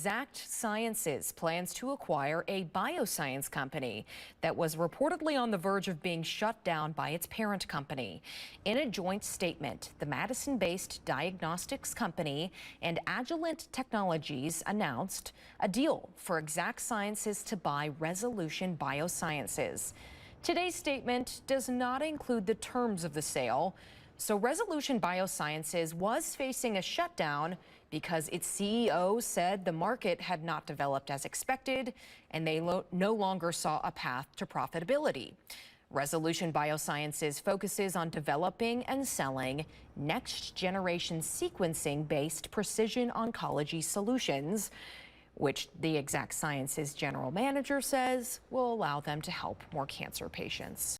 Exact Sciences plans to acquire a bioscience company that was reportedly on the verge of being shut down by its parent company. In a joint statement, the Madison-based diagnostics company and Agilent Technologies announced a deal for Exact Sciences to buy Resolution Biosciences. Today's statement does not include the terms of the sale, so Resolution Biosciences was facing a shutdown because its CEO said the market had not developed as expected and they no longer saw a path to profitability. Resolution Biosciences focuses on developing and selling next-generation sequencing-based precision oncology solutions, which the Exact Sciences general manager says will allow them to help more cancer patients.